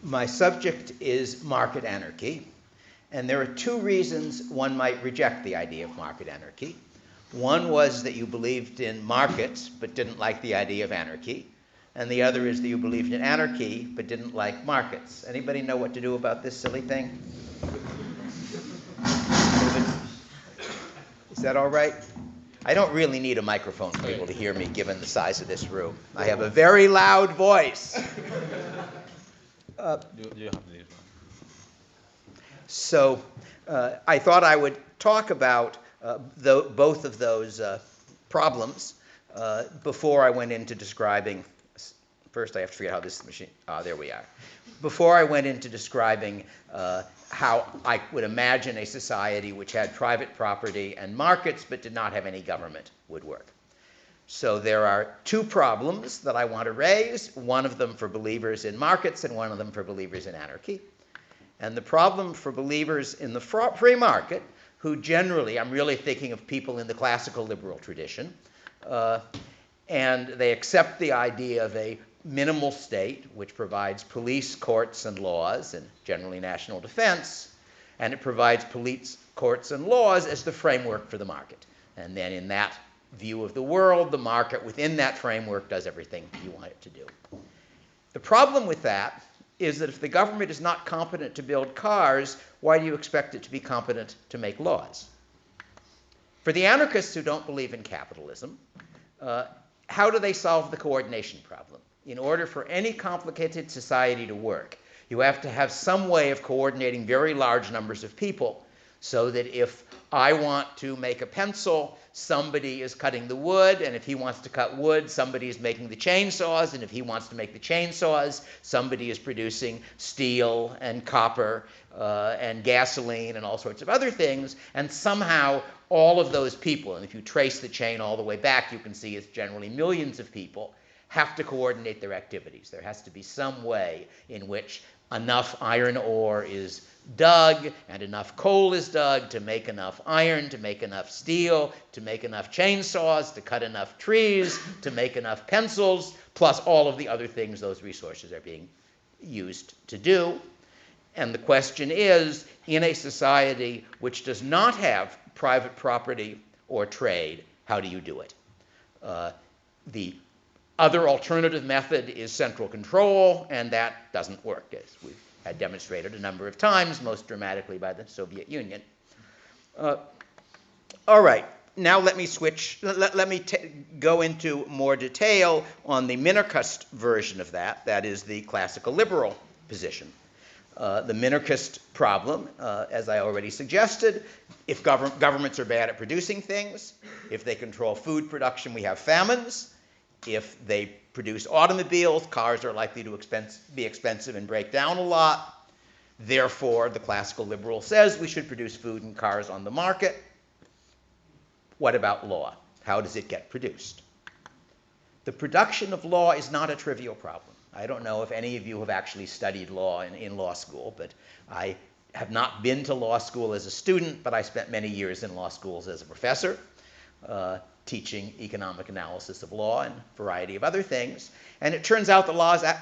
My subject is market anarchy, and there are two reasons one might reject the idea of market anarchy. One was that you believed in markets but didn't like the idea of anarchy, and the other is that you believed in anarchy but didn't like markets. Anybody know what to do about this silly thing? Is that all right? I don't really need a microphone for people to hear me, given the size of this room. I have a very loud voice. You have this one. So I thought I would talk about both of those problems before I went into describing. First, I have to figure out how this machine. There we are. Before I went into describing how I would imagine a society which had private property and markets but did not have any government would work. So there are two problems that I want to raise, one of them for believers in markets and one of them for believers in anarchy. And the problem for believers in the free market, who generally, I'm really thinking of people in the classical liberal tradition, and they accept the idea of a minimal state which provides police, courts, and laws, and generally national defense, and it provides police, courts, and laws as the framework for the market. And then in that view of the world, the market within that framework does everything you want it to do. The problem with that is that if the government is not competent to build cars, why do you expect it to be competent to make laws? For the anarchists who don't believe in capitalism, how do they solve the coordination problem? In order for any complicated society to work, you have to have some way of coordinating very large numbers of people so that if I want to make a pencil, somebody is cutting the wood, and if he wants to cut wood, somebody is making the chainsaws, and if he wants to make the chainsaws, somebody is producing steel and copper and gasoline and all sorts of other things, and somehow all of those people, and if you trace the chain all the way back, you can see it's generally millions of people, have to coordinate their activities. There has to be some way in which enough iron ore is dug and enough coal is dug to make enough iron, to make enough steel, to make enough chainsaws, to cut enough trees, to make enough pencils, plus all of the other things those resources are being used to do. And the question is, in a society which does not have private property or trade, how do you do it? The other alternative method is central control, and that doesn't work, as we've had demonstrated a number of times, most dramatically by the Soviet Union. All right, now let me switch. Let me go into more detail on the minarchist version of that. That is the classical liberal position. The minarchist problem, as I already suggested, if governments are bad at producing things, if they control food production, we have famines. If they produce automobiles, cars are likely to be expensive and break down a lot. Therefore, the classical liberal says we should produce food and cars on the market. What about law? How does it get produced? The production of law is not a trivial problem. I don't know if any of you have actually studied law in law school, but I have not been to law school as a student, but I spent many years in law schools as a professor. Teaching economic analysis of law and a variety of other things. And it turns out that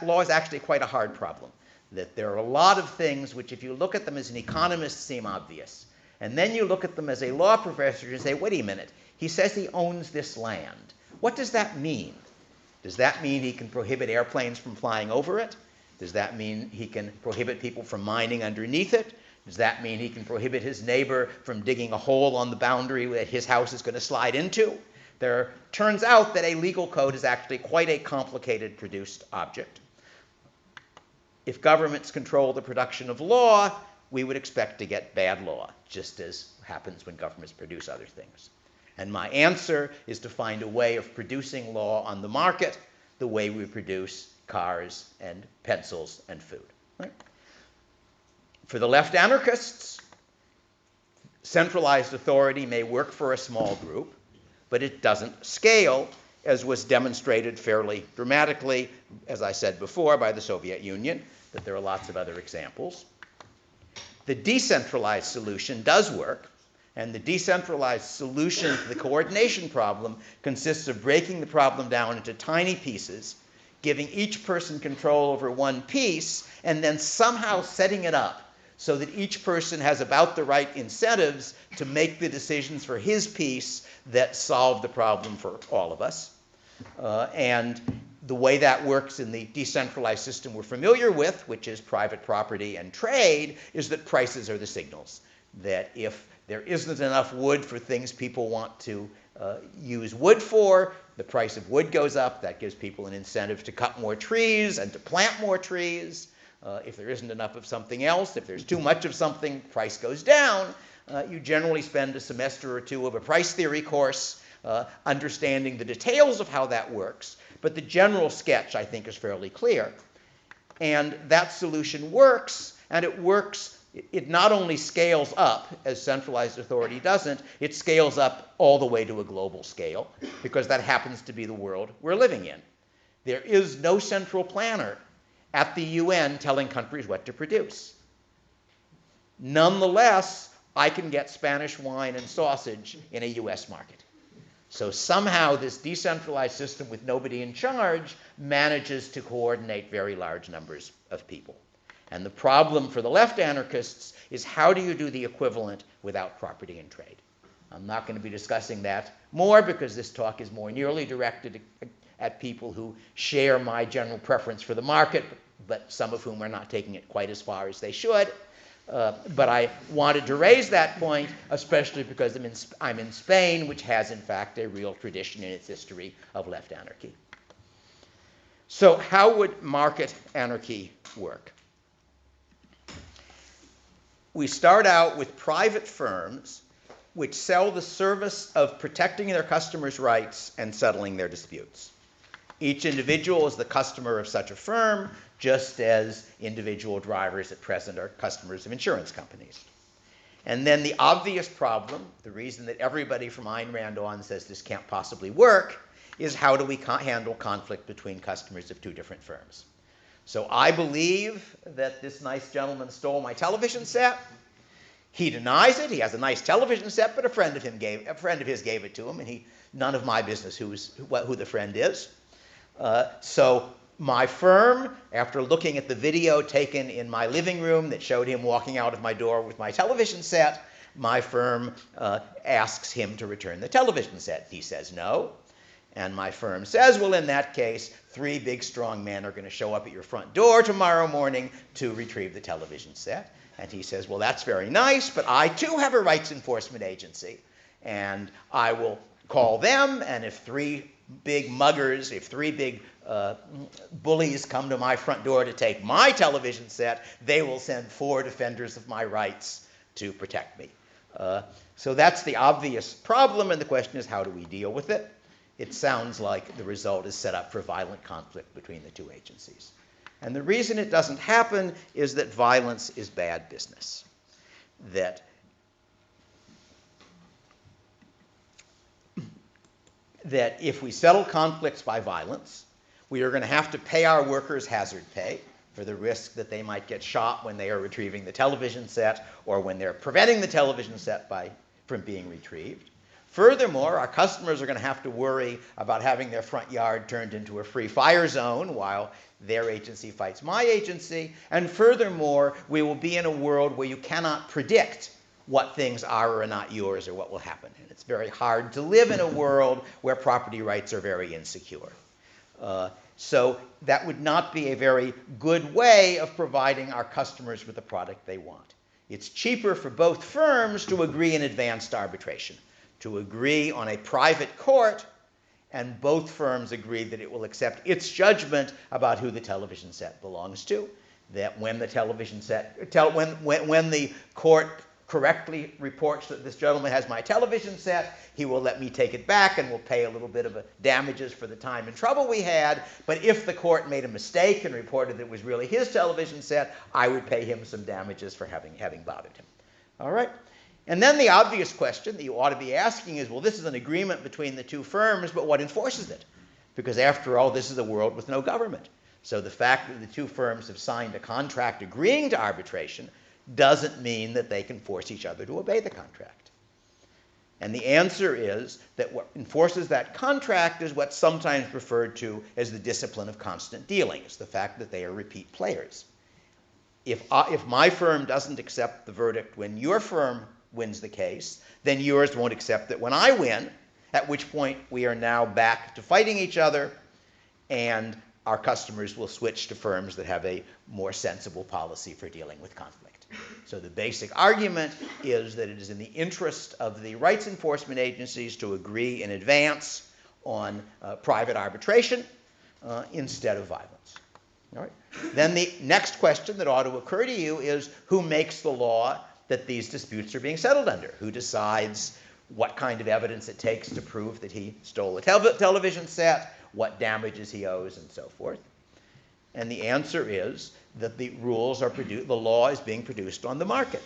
law is actually quite a hard problem. That there are a lot of things which, if you look at them as an economist, seem obvious. And then you look at them as a law professor and say, wait a minute, he says he owns this land. What does that mean? Does that mean he can prohibit airplanes from flying over it? Does that mean he can prohibit people from mining underneath it? Does that mean he can prohibit his neighbor from digging a hole on the boundary that his house is going to slide into? There turns out that a legal code is actually quite a complicated produced object. If governments control the production of law, we would expect to get bad law, just as happens when governments produce other things. And my answer is to find a way of producing law on the market the way we produce cars and pencils and food. Right? For the left anarchists, centralized authority may work for a small group, but it doesn't scale, as was demonstrated fairly dramatically, as I said before, by the Soviet Union, but there are lots of other examples. The decentralized solution does work, and the decentralized solution to the coordination problem consists of breaking the problem down into tiny pieces giving each person control over one piece, and then somehow setting it up so that each person has about the right incentives to make the decisions for his piece that solve the problem for all of us. And the way that works in the decentralized system we're familiar with, which is private property and trade, is that prices are the signals. That if there isn't enough wood for things people want to use wood for, the price of wood goes up. That gives people an incentive to cut more trees and to plant more trees. If there isn't enough of something else, if there's too much of something, price goes down. You generally spend a semester or two of a price theory course understanding the details of how that works. But the general sketch, I think, is fairly clear. And that solution works, and it works. It not only scales up, as centralized authority doesn't, it scales up all the way to a global scale, because that happens to be the world we're living in. There is no central planner at the UN telling countries what to produce. Nonetheless, I can get Spanish wine and sausage in a US market. So somehow this decentralized system with nobody in charge manages to coordinate very large numbers of people. And the problem for the left anarchists is, how do you do the equivalent without property and trade? I'm not going to be discussing that more, because this talk is more nearly directed at people who share my general preference for the market, but some of whom are not taking it quite as far as they should. But I wanted to raise that point, especially because I'm in Spain, which has, in fact, a real tradition in its history of left anarchy. So how would market anarchy work? We start out with private firms which sell the service of protecting their customers' rights and settling their disputes. Each individual is the customer of such a firm, just as individual drivers at present are customers of insurance companies. And then the obvious problem, the reason that everybody from Ayn Rand on says this can't possibly work, is how do we handle conflict between customers of two different firms? So I believe that this nice gentleman stole my television set. He denies it. He has a nice television set, but a friend of his gave it to him, and none of my business who the friend is. So my firm, after looking at the video taken in my living room that showed him walking out of my door with my television set, my firm asks him to return the television set. He says no. And my firm says, well, in that case, 3 big, strong men are going to show up at your front door tomorrow morning to retrieve the television set. And he says, well, that's very nice, but I, too, have a rights enforcement agency. And I will call them, and if 3 big muggers, if 3 big bullies come to my front door to take my television set, they will send 4 defenders of my rights to protect me. So that's the obvious problem, and the question is, how do we deal with it? It sounds like the result is set up for violent conflict between the 2 agencies. And the reason it doesn't happen is that violence is bad business. That if we settle conflicts by violence, we are going to have to pay our workers hazard pay for the risk that they might get shot when they are retrieving the television set, or when they're preventing the television set from being retrieved. Furthermore, our customers are going to have to worry about having their front yard turned into a free fire zone while their agency fights my agency. And furthermore, we will be in a world where you cannot predict what things are or are not yours, or what will happen. And it's very hard to live in a world where property rights are very insecure. So that would not be a very good way of providing our customers with the product they want. It's cheaper for both firms to agree in advanced arbitration, to agree on a private court, and both firms agree that it will accept its judgment about who the television set belongs to. That when the television set, when the court correctly reports that this gentleman has my television set, he will let me take it back and will pay a little bit of damages for the time and trouble we had. But if the court made a mistake and reported that it was really his television set, I would pay him some damages for having bothered him. All right? And then the obvious question that you ought to be asking is, well, this is an agreement between the 2 firms, but what enforces it? Because after all, this is a world with no government. So the fact that the 2 firms have signed a contract agreeing to arbitration doesn't mean that they can force each other to obey the contract. And the answer is that what enforces that contract is what's sometimes referred to as the discipline of constant dealing. It's the fact that they are repeat players. If my firm doesn't accept the verdict when your firm wins the case, then yours won't accept it when I win, at which point we are now back to fighting each other, and our customers will switch to firms that have a more sensible policy for dealing with conflict. So the basic argument is that it is in the interest of the rights enforcement agencies to agree in advance on private arbitration instead of violence. All right. Then the next question that ought to occur to you is, who makes the law that these disputes are being settled under? Who decides what kind of evidence it takes to prove that he stole a television set, what damages he owes, and so forth? And the answer is that the law is being produced on the market,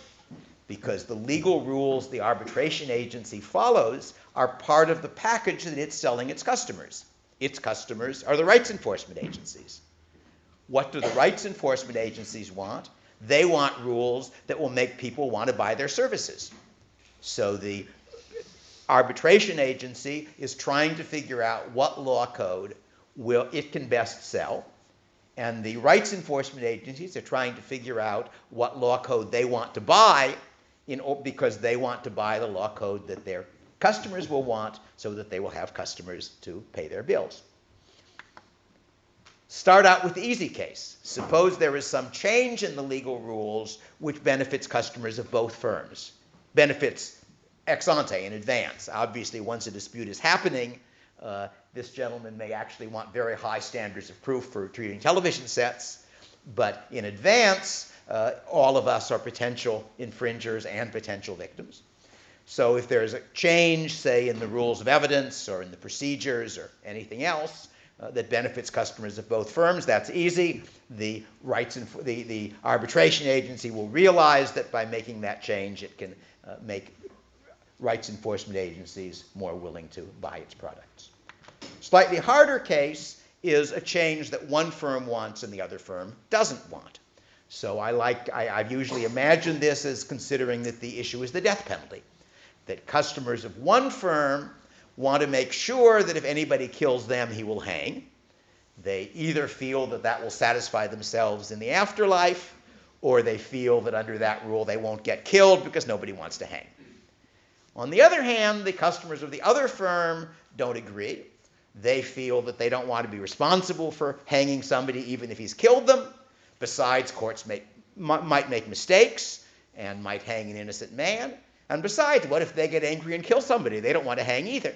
because the legal rules the arbitration agency follows are part of the package that it's selling its customers. Its customers are the rights enforcement agencies. What do the rights enforcement agencies want? They want rules that will make people want to buy their services. So the arbitration agency is trying to figure out what law code it can best sell, and the rights enforcement agencies are trying to figure out what law code they want to buy because they want to buy the law code that their customers will want so that they will have customers to pay their bills. Start out with the easy case. Suppose there is some change in the legal rules which benefits customers of both firms, benefits ex ante, in advance. Obviously, once a dispute is happening, this gentleman may actually want very high standards of proof for treating television sets, but in advance, all of us are potential infringers and potential victims. So if there's a change, say, in the rules of evidence or in the procedures or anything else that benefits customers of both firms, that's easy. The arbitration agency will realize that by making that change, it can make rights enforcement agencies more willing to buy its products. Slightly harder case is a change that one firm wants and the other firm doesn't want. So I've usually imagined this as considering that the issue is the death penalty, that customers of one firm want to make sure that if anybody kills them, he will hang. They either feel that that will satisfy themselves in the afterlife, or they feel that under that rule they won't get killed because nobody wants to hang. On the other hand, the customers of the other firm don't agree. They feel that they don't want to be responsible for hanging somebody even if he's killed them. Besides, courts might make mistakes and might hang an innocent man. And besides, what if they get angry and kill somebody? They don't want to hang either.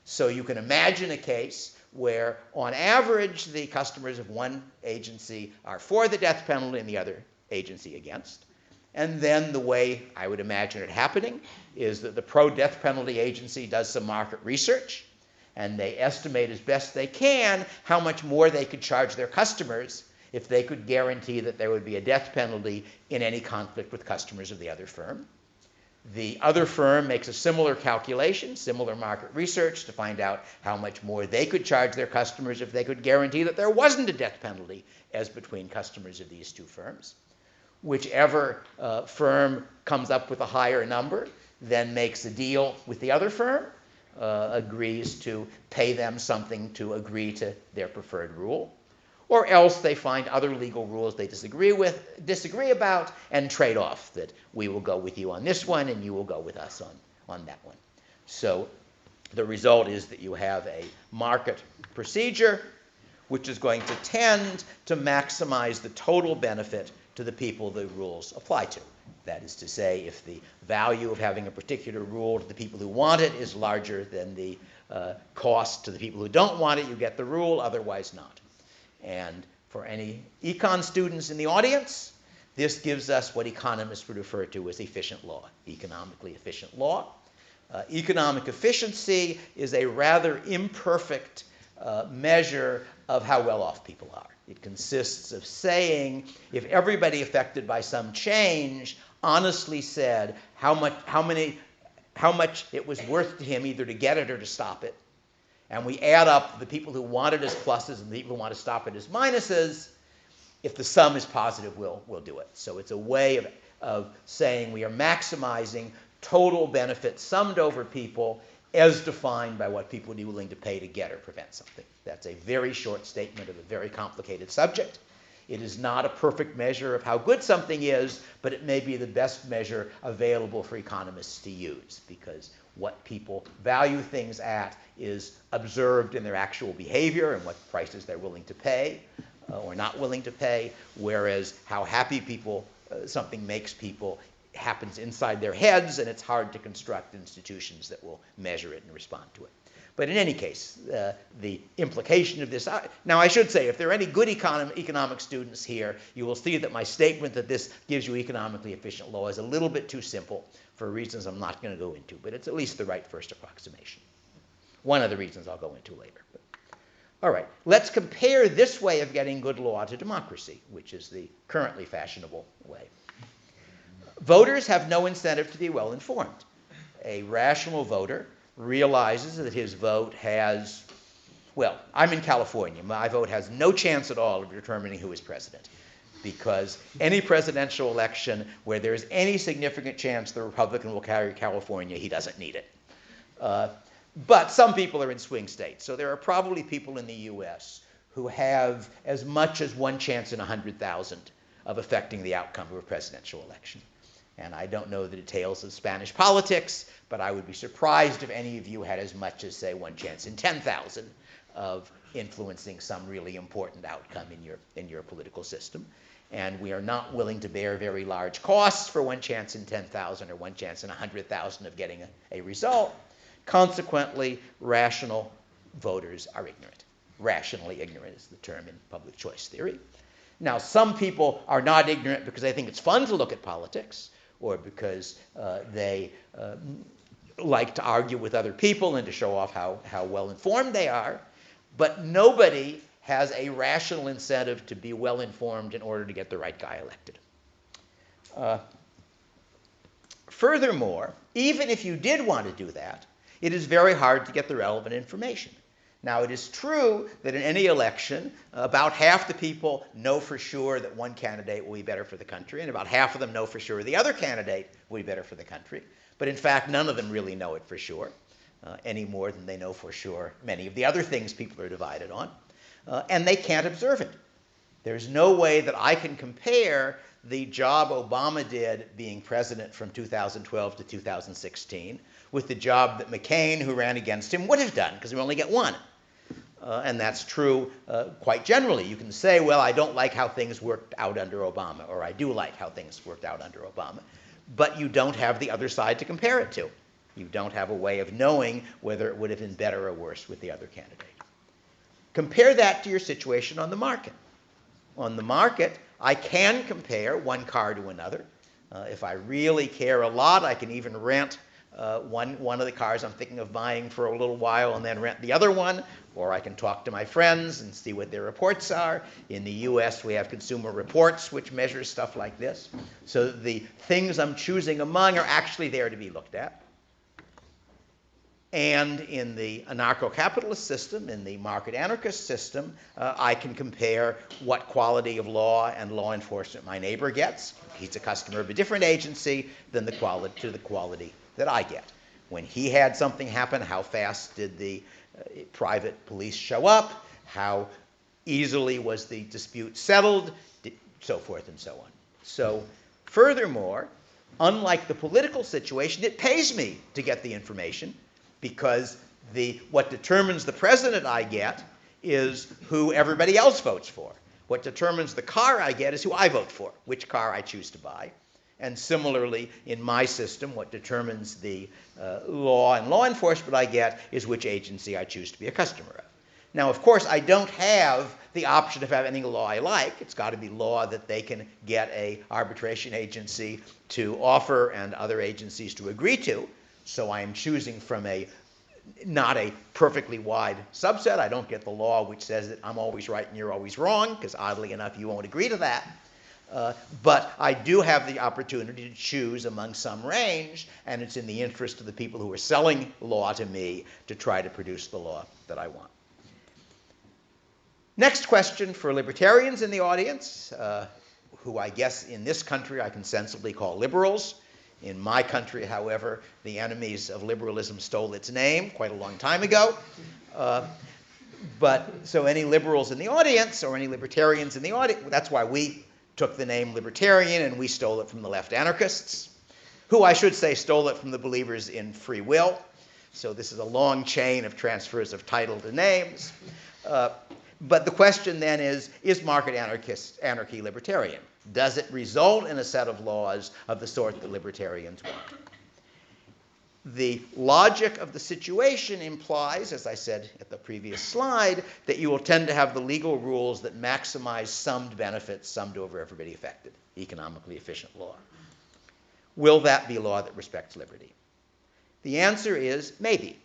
So you can imagine a case where, on average, the customers of one agency are for the death penalty and the other agency against. And then the way I would imagine it happening is that the pro-death penalty agency does some market research, and they estimate as best they can how much more they could charge their customers if they could guarantee that there would be a death penalty in any conflict with customers of the other firm. The other firm makes a similar calculation, similar market research, to find out how much more they could charge their customers if they could guarantee that there wasn't a death penalty as between customers of these two firms. Whichever firm comes up with a higher number then makes a deal with the other firm, agrees to pay them something to agree to their preferred rule, or else they find other legal rules they disagree about, and trade off, that we will go with you on this one and you will go with us on that one. So the result is that you have a market procedure which is going to tend to maximize the total benefit to the people the rules apply to. That is to say, if the value of having a particular rule to the people who want it is larger than the cost to the people who don't want it, you get the rule, otherwise not. And for any econ students in the audience, this gives us what economists would refer to as efficient law, economically efficient law. Economic efficiency is a rather imperfect measure of how well off people are. It consists of saying, if everybody affected by some change honestly said how much it was worth to him either to get it or to stop it, and we add up the people who want it as pluses and the people who want to stop it as minuses, if the sum is positive, we'll do it. So it's a way of saying we are maximizing total benefit summed over people as defined by what people would be willing to pay to get or prevent something. That's a very short statement of a very complicated subject. It is not a perfect measure of how good something is, but it may be the best measure available for economists to use, because what people value things at is observed in their actual behavior and what prices they're willing to pay or not willing to pay, whereas how happy people something makes people happens inside their heads, and it's hard to construct institutions that will measure it and respond to it. But in any case, the implication of this, now I should say, if there are any good economic students here, you will see that my statement that this gives you economically efficient law is a little bit too simple for reasons I'm not going to go into, but it's at least the right first approximation. One of the reasons I'll go into later. All right, let's compare this way of getting good law to democracy, which is the currently fashionable way. Voters have no incentive to be well informed. A rational voter realizes that his vote has, well, I'm in California. My vote has no chance at all of determining who is president, because any presidential election where there's any significant chance the Republican will carry California, he doesn't need it. But some people are in swing states, so there are probably people in the US who have as much as one chance in 100,000 of affecting the outcome of a presidential election. And I don't know the details of Spanish politics, but I would be surprised if any of you had as much as, say, one chance in 10,000 of influencing some really important outcome in your political system. And we are not willing to bear very large costs for one chance in 10,000 or one chance in 100,000 of getting a result. Consequently, rational voters are ignorant. Rationally ignorant is the term in public choice theory. Now, some people are not ignorant because they think it's fun to look at politics, or because they like to argue with other people and to show off how well informed they are. But nobody has a rational incentive to be well informed in order to get the right guy elected. Furthermore, even if you did want to do that, it is very hard to get the relevant information. Now, it is true that in any election, about half the people know for sure that one candidate will be better for the country, and about half of them know for sure the other candidate will be better for the country. But in fact, none of them really know it for sure, any more than they know for sure many of the other things people are divided on. And they can't observe it. There's no way that I can compare the job Obama did being president from 2012 to 2016 with the job that McCain, who ran against him, would have done, because we only get one. And that's true quite generally. You can say, well, I don't like how things worked out under Obama, or I do like how things worked out under Obama. But you don't have the other side to compare it to. You don't have a way of knowing whether it would have been better or worse with the other candidate. Compare that to your situation on the market. On the market, I can compare one car to another. If I really care a lot, I can even rent one of the cars I'm thinking of buying for a little while and then rent the other one, or I can talk to my friends and see what their reports are. In the US, we have Consumer Reports, which measures stuff like this. So the things I'm choosing among are actually there to be looked at. And in the anarcho-capitalist system, in the market anarchist system, I can compare what quality of law and law enforcement my neighbor gets. He's a customer of a different agency than the quality that I get. When he had something happen, how fast did the private police show up? How easily was the dispute settled? So forth and so on. So furthermore, unlike the political situation, it pays me to get the information, because what determines the president I get is who everybody else votes for. What determines the car I get is who I vote for, which car I choose to buy. And similarly, in my system, what determines the law and law enforcement I get is which agency I choose to be a customer of. Now, of course, I don't have the option of having any law I like. It's got to be law that they can get an arbitration agency to offer and other agencies to agree to. So I am choosing from not a perfectly wide subset. I don't get the law which says that I'm always right and you're always wrong, because oddly enough, you won't agree to that. But I do have the opportunity to choose among some range, and it's in the interest of the people who are selling law to me to try to produce the law that I want. Next question for libertarians in the audience, who I guess in this country I can sensibly call liberals. In my country, however, the enemies of liberalism stole its name quite a long time ago. But so any liberals in the audience or any libertarians in the audience, that's why we took the name libertarian and we stole it from the left anarchists, who I should say stole it from the believers in free will. So this is a long chain of transfers of title to names. But the question then is market anarchy libertarian? Does it result in a set of laws of the sort that libertarians want? The logic of the situation implies, as I said at the previous slide, that you will tend to have the legal rules that maximize summed benefits summed over everybody affected, economically efficient law. Will that be law that respects liberty? The answer is maybe.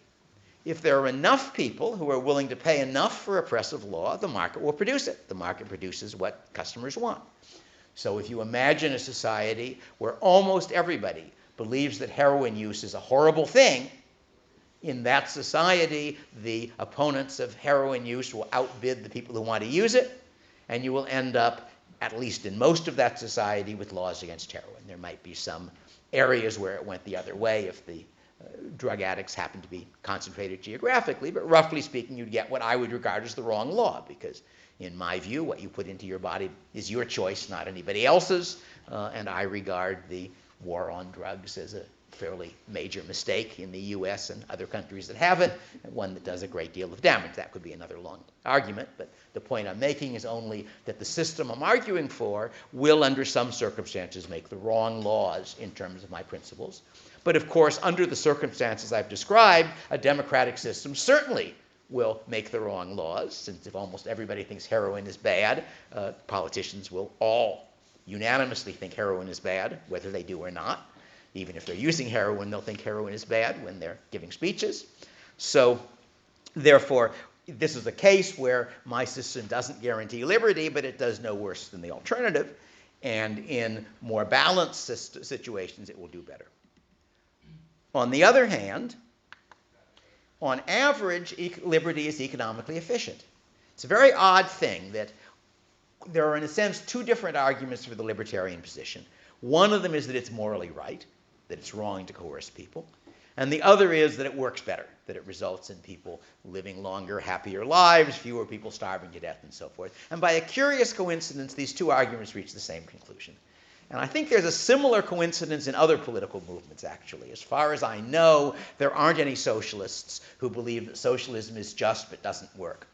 If there are enough people who are willing to pay enough for oppressive law, the market will produce it. The market produces what customers want. So if you imagine a society where almost everybody believes that heroin use is a horrible thing, in that society, the opponents of heroin use will outbid the people who want to use it, and you will end up, at least in most of that society, with laws against heroin. There might be some areas where it went the other way if the drug addicts happen to be concentrated geographically, but roughly speaking, you'd get what I would regard as the wrong law, because in my view, what you put into your body is your choice, not anybody else's, and I regard the war on drugs as a fairly major mistake in the US and other countries that have it, and one that does a great deal of damage. That could be another long argument, but the point I'm making is only that the system I'm arguing for will, under some circumstances, make the wrong laws in terms of my principles. But of course, under the circumstances I've described, a democratic system certainly will make the wrong laws, since if almost everybody thinks heroin is bad, politicians will all unanimously think heroin is bad, whether they do or not. Even if they're using heroin, they'll think heroin is bad when they're giving speeches. So therefore, this is a case where my system doesn't guarantee liberty, but it does no worse than the alternative. And in more balanced situations, it will do better. On the other hand, on average, liberty is economically efficient. It's a very odd thing that there are, in a sense, two different arguments for the libertarian position. One of them is that it's morally right, that it's wrong to coerce people. And the other is that it works better, that it results in people living longer, happier lives, fewer people starving to death, and so forth. And by a curious coincidence, these two arguments reach the same conclusion. And I think there's a similar coincidence in other political movements, actually. As far as I know, there aren't any socialists who believe that socialism is just but doesn't work.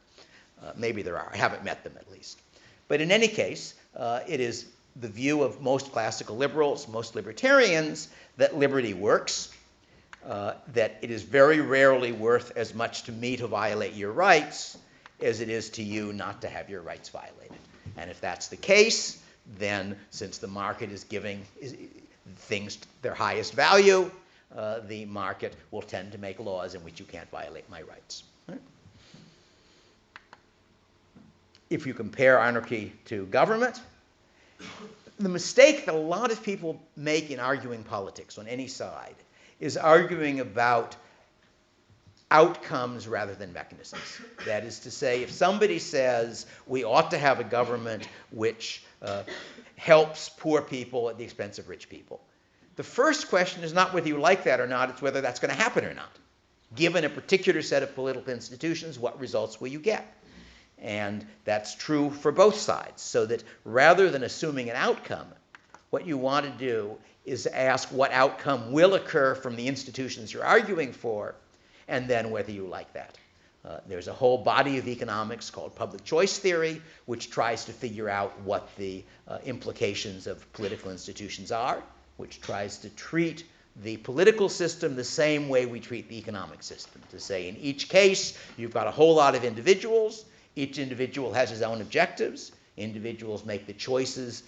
Maybe there are. I haven't met them, at least. But in any case, it is the view of most classical liberals, most libertarians, that liberty works, that it is very rarely worth as much to me to violate your rights as it is to you not to have your rights violated. And if that's the case, then since the market is giving things their highest value, the market will tend to make laws in which you can't violate my rights. Right? If you compare anarchy to government, the mistake that a lot of people make in arguing politics on any side is arguing about outcomes rather than mechanisms. That is to say, if somebody says we ought to have a government which helps poor people at the expense of rich people, the first question is not whether you like that or not, it's whether that's going to happen or not. Given a particular set of political institutions, what results will you get? And that's true for both sides, so that rather than assuming an outcome, what you want to do is ask what outcome will occur from the institutions you're arguing for, and then whether you like that. There's a whole body of economics called public choice theory, which tries to figure out what the implications of political institutions are, which tries to treat the political system the same way we treat the economic system. To say in each case, you've got a whole lot of individuals. Each individual has his own objectives. Individuals make the choices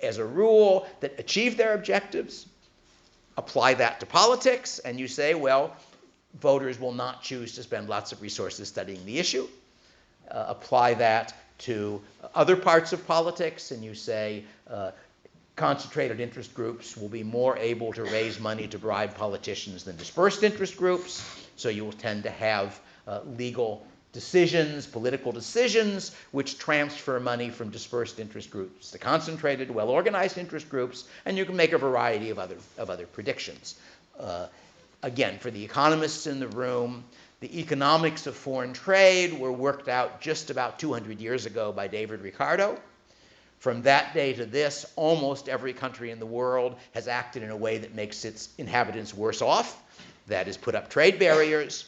as a rule that achieve their objectives. Apply that to politics, and you say, well, voters will not choose to spend lots of resources studying the issue. Apply that to other parts of politics, and you say concentrated interest groups will be more able to raise money to bribe politicians than dispersed interest groups, so you will tend to have legal decisions, political decisions, which transfer money from dispersed interest groups to concentrated, well-organized interest groups, and you can make a variety of other predictions. Again, for the economists in the room, the economics of foreign trade were worked out just about 200 years ago by David Ricardo. From that day to this, almost every country in the world has acted in a way that makes its inhabitants worse off. That is, put up trade barriers.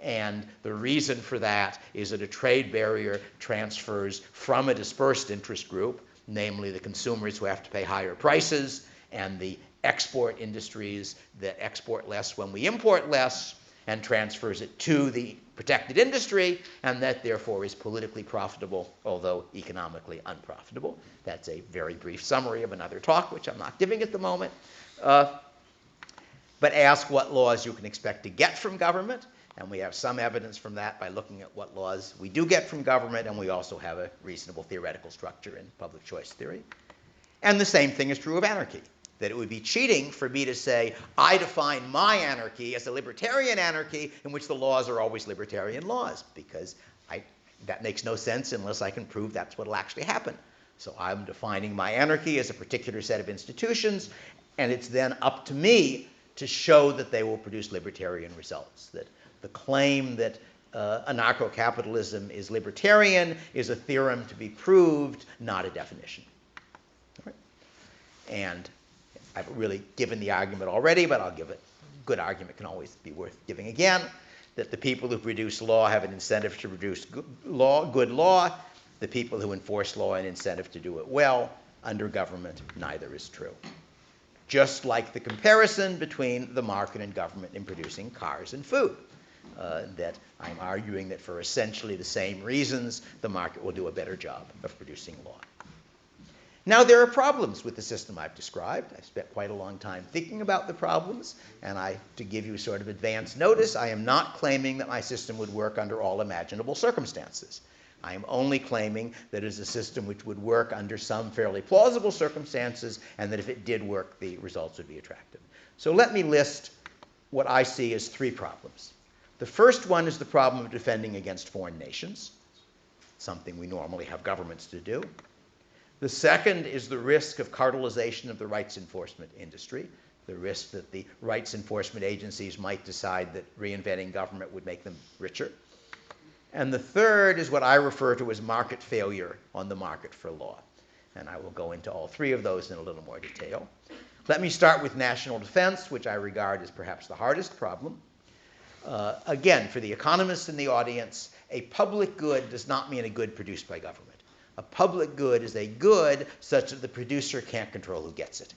And the reason for that is that a trade barrier transfers from a dispersed interest group, namely the consumers who have to pay higher prices and the export industries that export less when we import less, and transfers it to the protected industry, and that therefore is politically profitable, although economically unprofitable. That's a very brief summary of another talk, which I'm not giving at the moment. But ask what laws you can expect to get from government, and we have some evidence from that by looking at what laws we do get from government, and we also have a reasonable theoretical structure in public choice theory. And the same thing is true of anarchy, that it would be cheating for me to say, I define my anarchy as a libertarian anarchy in which the laws are always libertarian laws, because that makes no sense unless I can prove that's what will actually happen. So I'm defining my anarchy as a particular set of institutions, and it's then up to me to show that they will produce libertarian results, that the claim that anarcho-capitalism is libertarian is a theorem to be proved, not a definition. All right. And I've really given the argument already, but I'll give it. Good argument can always be worth giving again, that the people who produce law have an incentive to produce good law. The people who enforce law have an incentive to do it well. Under government, neither is true. Just like the comparison between the market and government in producing cars and food. That I'm arguing that for essentially the same reasons, the market will do a better job of producing law. Now, there are problems with the system I've described. I've spent quite a long time thinking about the problems, and to give you sort of advance notice, I am not claiming that my system would work under all imaginable circumstances. I am only claiming that it is a system which would work under some fairly plausible circumstances, and that if it did work, the results would be attractive. So let me list what I see as three problems. The first one is the problem of defending against foreign nations, something we normally have governments to do. The second is the risk of cartelization of the rights enforcement industry, the risk that the rights enforcement agencies might decide that reinventing government would make them richer. And the third is what I refer to as market failure on the market for law. And I will go into all three of those in a little more detail. Let me start with national defense, which I regard as perhaps the hardest problem. Again, for the economists in the audience, a public good does not mean a good produced by government. A public good is a good such that the producer can't control who gets it.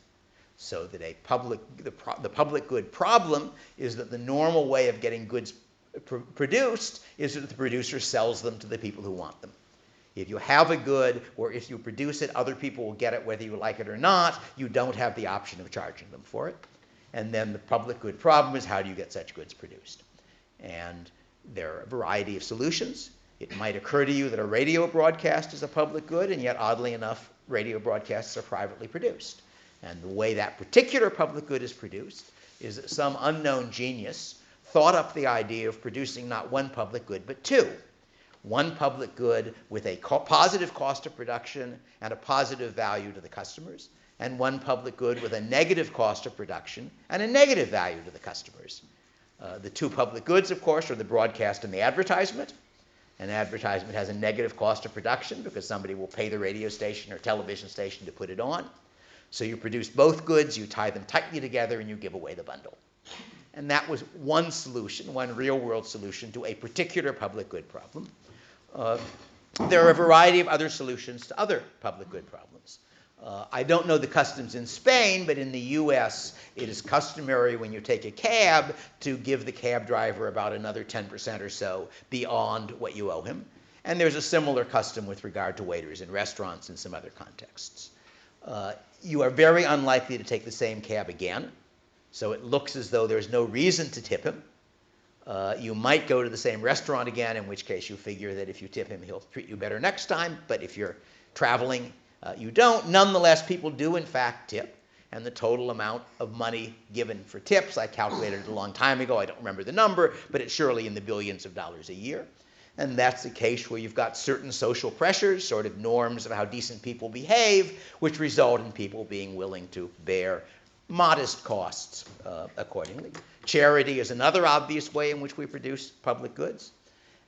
So that the public good problem is that the normal way of getting goods produced is that the producer sells them to the people who want them. If you have a good, or if you produce it, other people will get it whether you like it or not. You don't have the option of charging them for it. And then the public good problem is, how do you get such goods produced? And there are a variety of solutions. It might occur to you that a radio broadcast is a public good, and yet oddly enough, radio broadcasts are privately produced. And the way that particular public good is produced is that some unknown genius thought up the idea of producing not one public good, but two. One public good with a positive cost of production and a positive value to the customers, and one public good with a negative cost of production and a negative value to the customers. The two public goods, of course, are the broadcast and the advertisement. An advertisement has a negative cost of production because somebody will pay the radio station or television station to put it on. So you produce both goods, you tie them tightly together, and you give away the bundle. And that was one solution, one real-world solution to a particular public good problem. There are a variety of other solutions to other public good problems. I don't know the customs in Spain, but in the US, it is customary when you take a cab to give the cab driver about another 10% or so beyond what you owe him. And there's a similar custom with regard to waiters in restaurants and some other contexts. You are very unlikely to take the same cab again, so it looks as though there's no reason to tip him. You might go to the same restaurant again, in which case you figure that if you tip him, he'll treat you better next time. But if you're traveling, you don't. Nonetheless, people do, in fact, tip. And the total amount of money given for tips, I calculated it a long time ago. I don't remember the number, but it's surely in the billions of dollars a year. And that's a case where you've got certain social pressures, sort of norms of how decent people behave, which result in people being willing to bear modest costs accordingly. Charity is another obvious way in which we produce public goods.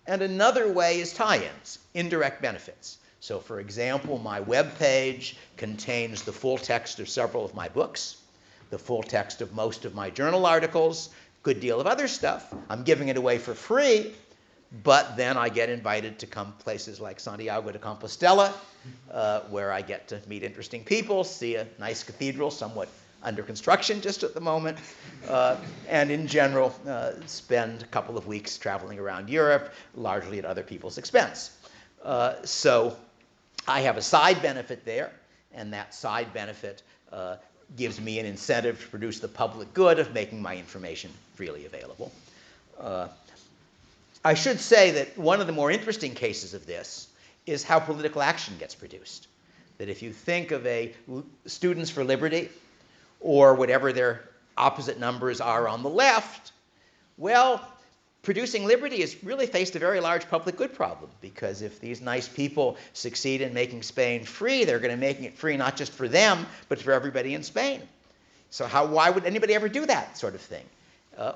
And another way is tie-ins, indirect benefits. So for example, my web page contains the full text of several of my books, the full text of most of my journal articles, good deal of other stuff. I'm giving it away for free, but then I get invited to come places like Santiago de Compostela, where I get to meet interesting people, see a nice cathedral, somewhat under construction just at the moment, and in general spend a couple of weeks traveling around Europe, largely at other people's expense. So I have a side benefit there, and that side benefit gives me an incentive to produce the public good of making my information freely available. I should say that one of the more interesting cases of this is how political action gets produced. That if you think of a Students for Liberty, or whatever their opposite numbers are on the left, well, producing liberty has really faced a very large public good problem, because if these nice people succeed in making Spain free, they're going to make it free not just for them, but for everybody in Spain. So why would anybody ever do that sort of thing?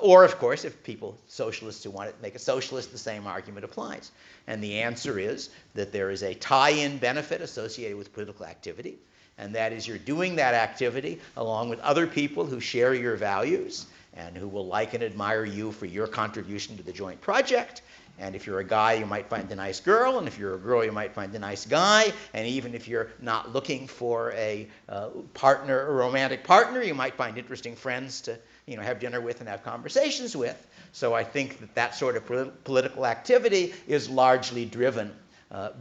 Or, of course, if people, socialists who want to make it socialist, the same argument applies. And the answer is that there is a tie-in benefit associated with political activity, and that is you're doing that activity along with other people who share your values and who will like and admire you for your contribution to the joint project. And if you're a guy, you might find a nice girl, and if you're a girl, you might find a nice guy. And even if you're not looking for a partner, a romantic partner, you might find interesting friends to have dinner with and have conversations with. So I think that that sort of political activity is largely driven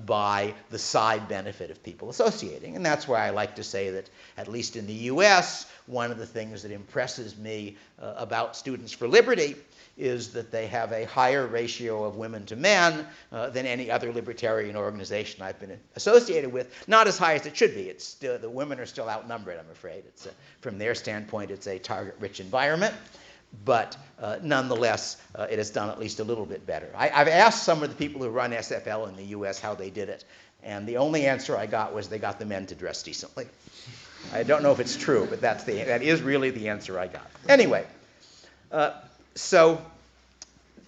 by the side benefit of people associating. And that's why I like to say that, at least in the US, one of the things that impresses me about Students for Liberty is that they have a higher ratio of women to men than any other libertarian organization I've been associated with. Not as high as it should be. It's still, the women are still outnumbered, I'm afraid. From their standpoint, it's a target-rich environment. But nonetheless, it has done at least a little bit better. I've asked some of the people who run SFL in the US how they did it, and the only answer I got was they got the men to dress decently. I don't know if it's true, but that is really the answer I got. Anyway, so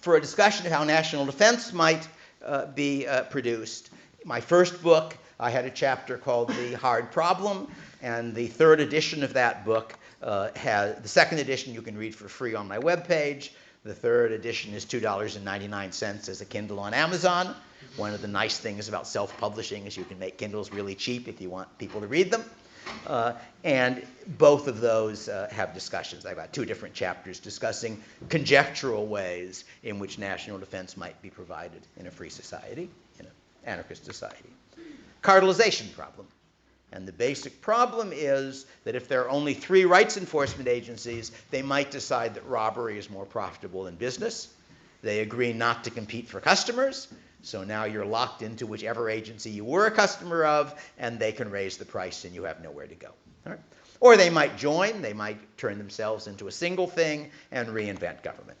for a discussion of how national defense might be produced, my first book, I had a chapter called The Hard Problem, and the third edition of that book the second edition you can read for free on my webpage. The third edition is $2.99 as a Kindle on Amazon. One of the nice things about self-publishing is you can make Kindles really cheap if you want people to read them. And both of those have discussions. I've got two different chapters discussing conjectural ways in which national defense might be provided in a free society, in an anarchist society. Cartelization problem. And the basic problem is that if there are only 3 rights enforcement agencies, they might decide that robbery is more profitable than business. They agree not to compete for customers, so now you're locked into whichever agency you were a customer of, and they can raise the price and you have nowhere to go. All right? Or they might join, they might turn themselves into a single thing and reinvent government.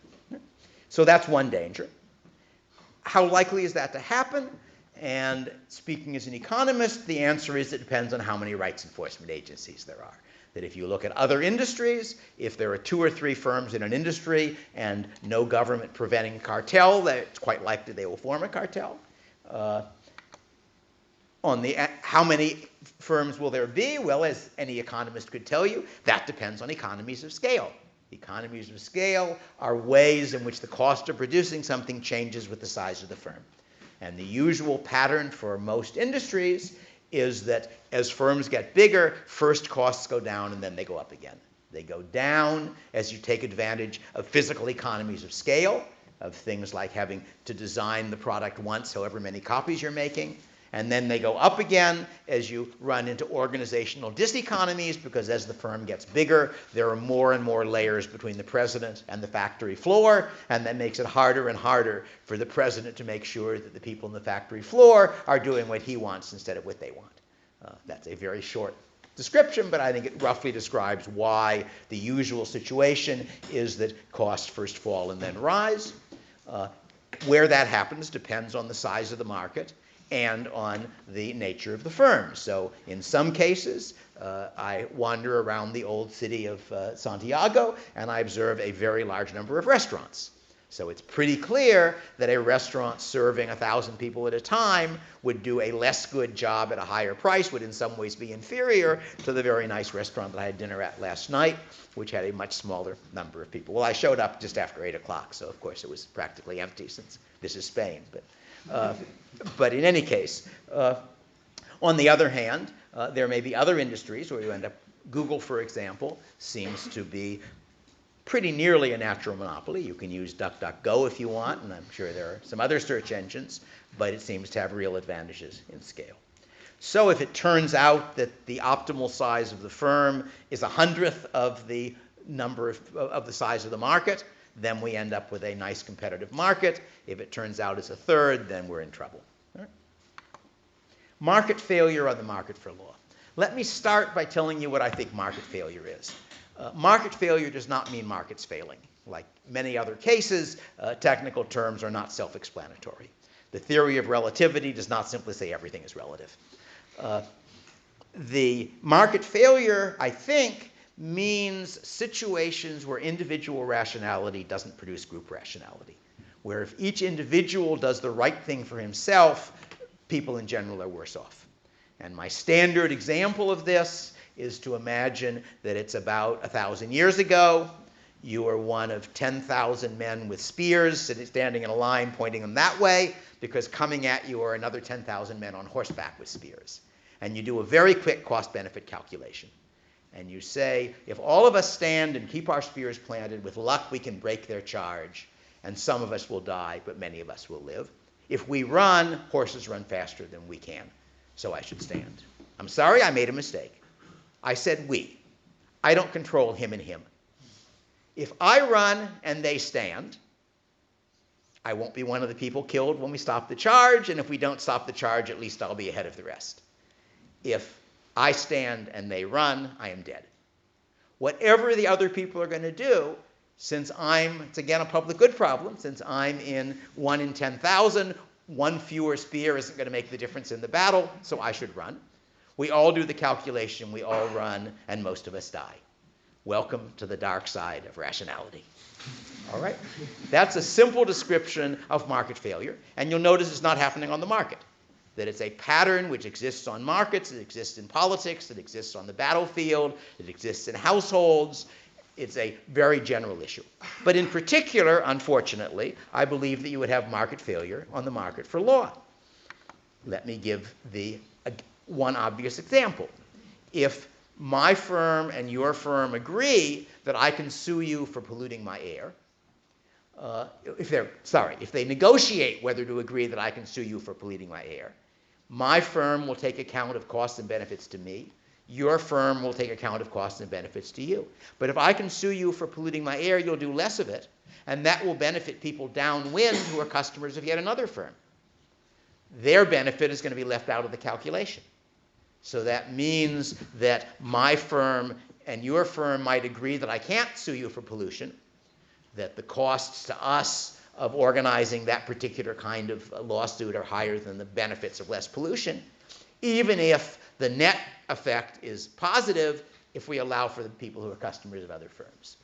So that's one danger. How likely is that to happen? And speaking as an economist, the answer is it depends on how many rights enforcement agencies there are. That if you look at other industries, if there are 2 or 3 firms in an industry and no government preventing cartel, it's quite likely they will form a cartel. How many firms will there be? Well, as any economist could tell you, that depends on economies of scale. Economies of scale are ways in which the cost of producing something changes with the size of the firm. And the usual pattern for most industries is that as firms get bigger, first costs go down and then they go up again. They go down as you take advantage of physical economies of scale, of things like having to design the product once, however many copies you're making. And then they go up again as you run into organizational diseconomies, because as the firm gets bigger, there are more and more layers between the president and the factory floor, and that makes it harder and harder for the president to make sure that the people on the factory floor are doing what he wants instead of what they want. That's a very short description, but I think it roughly describes why the usual situation is that costs first fall and then rise. where that happens depends on the size of the market and on the nature of the firm. So in some cases, I wander around the old city of Santiago, and I observe a very large number of restaurants. So it's pretty clear that a restaurant serving 1,000 people at a time would do a less good job at a higher price, would in some ways be inferior to the very nice restaurant that I had dinner at last night, which had a much smaller number of people. Well, I showed up just after 8 o'clock, so of course it was practically empty since this is Spain. But in any case, on the other hand, there may be other industries where you end up, Google, for example, seems to be pretty nearly a natural monopoly. You can use DuckDuckGo if you want, and I'm sure there are some other search engines, but it seems to have real advantages in scale. So if it turns out that the optimal size of the firm is 100th of the number of the size of the market, then we end up with a nice competitive market. If it turns out it's 1/3, then we're in trouble. All right? Market failure on the market for law. Let me start by telling you what I think market failure is. Market failure does not mean markets failing. Like many other cases, technical terms are not self-explanatory. The theory of relativity does not simply say everything is relative. The market failure, I think, means situations where individual rationality doesn't produce group rationality, where if each individual does the right thing for himself, people in general are worse off. And my standard example of this is to imagine that it's about 1,000 years ago. You are one of 10,000 men with spears standing in a line pointing them that way, because coming at you are another 10,000 men on horseback with spears. And you do a very quick cost-benefit calculation. And you say, if all of us stand and keep our spears planted, with luck we can break their charge, and some of us will die, but many of us will live. If we run, horses run faster than we can, so I should stand. I'm sorry, I made a mistake. I said we. I don't control him and him. If I run and they stand, I won't be one of the people killed when we stop the charge, and if we don't stop the charge, at least I'll be ahead of the rest. If I stand and they run, I am dead. Whatever the other people are going to do, since it's again a public good problem, since I'm in 1 in 10,000, one fewer spear isn't going to make the difference in the battle, so I should run. We all do the calculation, we all run, and most of us die. Welcome to the dark side of rationality. All right? That's a simple description of market failure, and you'll notice it's not happening on the market. That it's a pattern which exists on markets, it exists in politics, it exists on the battlefield, it exists in households. It's a very general issue. But in particular, unfortunately, I believe that you would have market failure on the market for law. Let me give one obvious example. If my firm and your firm agree that I can sue you for polluting my air, if they negotiate whether to agree that I can sue you for polluting my air, my firm will take account of costs and benefits to me. Your firm will take account of costs and benefits to you. But if I can sue you for polluting my air, you'll do less of it, and that will benefit people downwind who are customers of yet another firm. Their benefit is going to be left out of the calculation. So that means that my firm and your firm might agree that I can't sue you for pollution, that the costs to us of organizing that particular kind of lawsuit are higher than the benefits of less pollution, even if the net effect is positive if we allow for the people who are customers of other firms.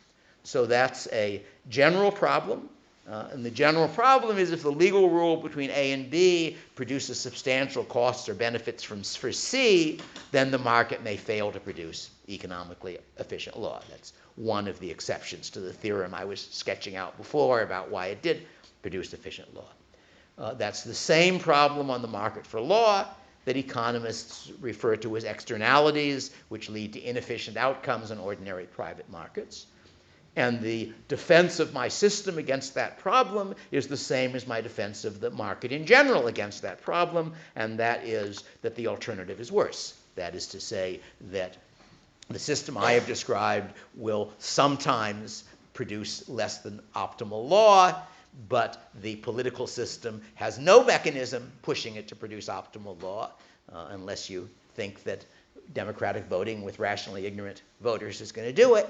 So that's a general problem. And the general problem is if the legal rule between A and B produces substantial costs or benefits for C, then the market may fail to produce economically efficient law. That's one of the exceptions to the theorem I was sketching out before about why it did produce efficient law. That's the same problem on the market for law that economists refer to as externalities, which lead to inefficient outcomes in ordinary private markets. And the defense of my system against that problem is the same as my defense of the market in general against that problem, and that is that the alternative is worse. That is to say that the system I have described will sometimes produce less than optimal law, but the political system has no mechanism pushing it to produce optimal law, unless you think that democratic voting with rationally ignorant voters is going to do it.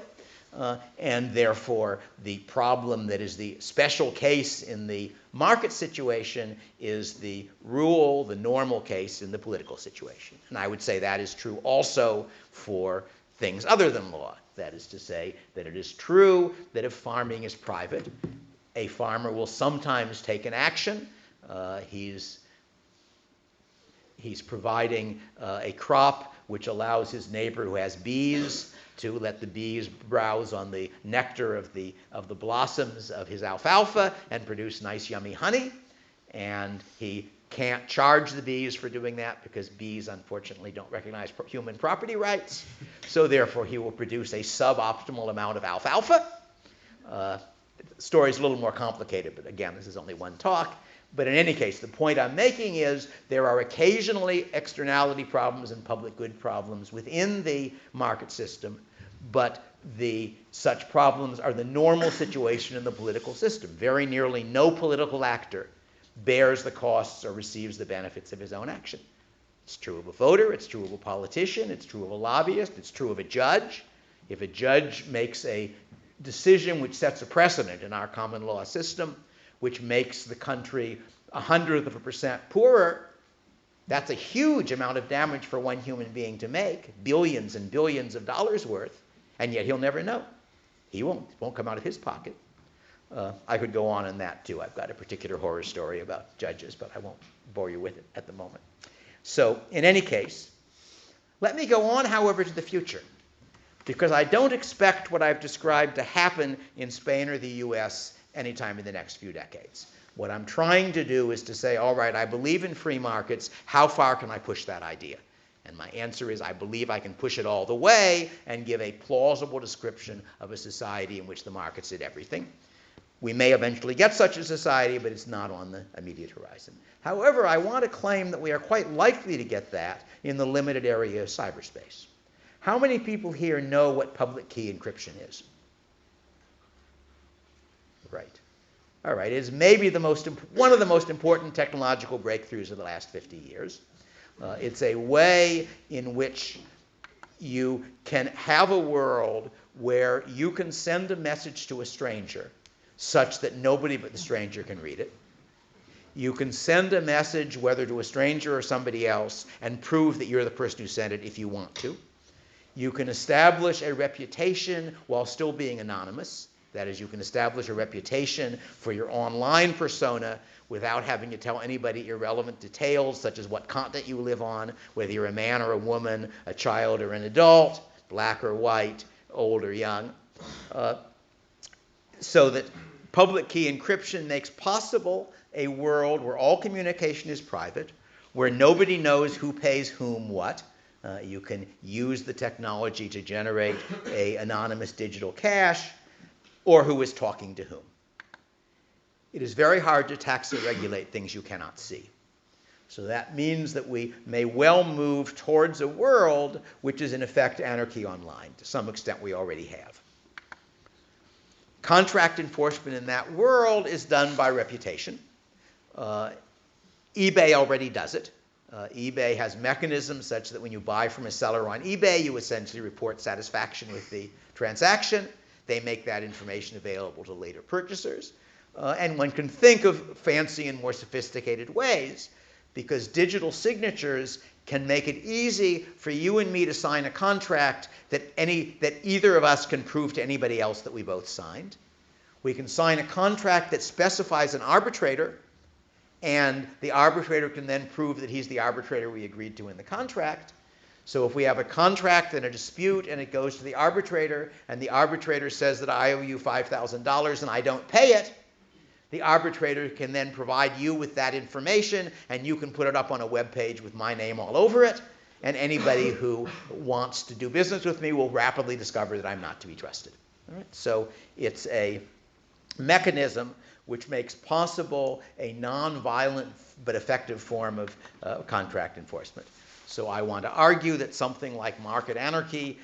and therefore the problem that is the special case in the market situation is the rule, the normal case in the political situation. And I would say that is true also for things other than law. That is to say that it is true that if farming is private, a farmer will sometimes take an action. He's providing a crop which allows his neighbor who has bees to let the bees browse on the nectar of the blossoms of his alfalfa and produce nice yummy honey. And he can't charge the bees for doing that because bees unfortunately don't recognize human property rights. So therefore he will produce a suboptimal amount of alfalfa. The story is a little more complicated, but again, this is only one talk. But in any case, the point I'm making is there are occasionally externality problems and public good problems within the market system, but such problems are the normal situation in the political system. Very nearly no political actor bears the costs or receives the benefits of his own action. It's true of a voter, it's true of a politician, it's true of a lobbyist, it's true of a judge. If a judge makes a decision which sets a precedent in our common law system, which makes the country 0.1% poorer, that's a huge amount of damage for one human being to make, billions and billions of dollars worth, and yet he'll never know. It won't come out of his pocket. I could go on that too. I've got a particular horror story about judges, but I won't bore you with it at the moment. So in any case, let me go on, however, to the future, because I don't expect what I've described to happen in Spain or the US anytime in the next few decades. What I'm trying to do is to say, all right, I believe in free markets. How far can I push that idea? And my answer is I believe I can push it all the way and give a plausible description of a society in which the markets did everything. We may eventually get such a society, but it's not on the immediate horizon. However, I want to claim that we are quite likely to get that in the limited area of cyberspace. How many people here know what public key encryption is? Right. All right. It's maybe one of the most important technological breakthroughs of the last 50 years. It's a way in which you can have a world where you can send a message to a stranger such that nobody but the stranger can read it. You can send a message, whether to a stranger or somebody else, and prove that you're the person who sent it if you want to. You can establish a reputation while still being anonymous. That is, you can establish a reputation for your online persona without having to tell anybody irrelevant details, such as what continent you live on, whether you're a man or a woman, a child or an adult, black or white, old or young. So that public key encryption makes possible a world where all communication is private, where nobody knows who pays whom what. You can use the technology to generate an anonymous digital cache, or who is talking to whom. It is very hard to tax or regulate things you cannot see. So that means that we may well move towards a world which is in effect anarchy online. To some extent we already have. Contract enforcement in that world is done by reputation. eBay already does it. eBay has mechanisms such that when you buy from a seller on eBay, you essentially report satisfaction with the transaction. They make that information available to later purchasers. And one can think of fancy and more sophisticated ways, because digital signatures can make it easy for you and me to sign a contract that either of us can prove to anybody else that we both signed. We can sign a contract that specifies an arbitrator, and the arbitrator can then prove that he's the arbitrator we agreed to in the contract. So if we have a contract and a dispute and it goes to the arbitrator, and the arbitrator says that I owe you $5,000 and I don't pay it, the arbitrator can then provide you with that information, and you can put it up on a web page with my name all over it, and anybody who wants to do business with me will rapidly discover that I'm not to be trusted. All right? So it's a mechanism which makes possible a non-violent but effective form of contract enforcement. So I want to argue that something like market anarchy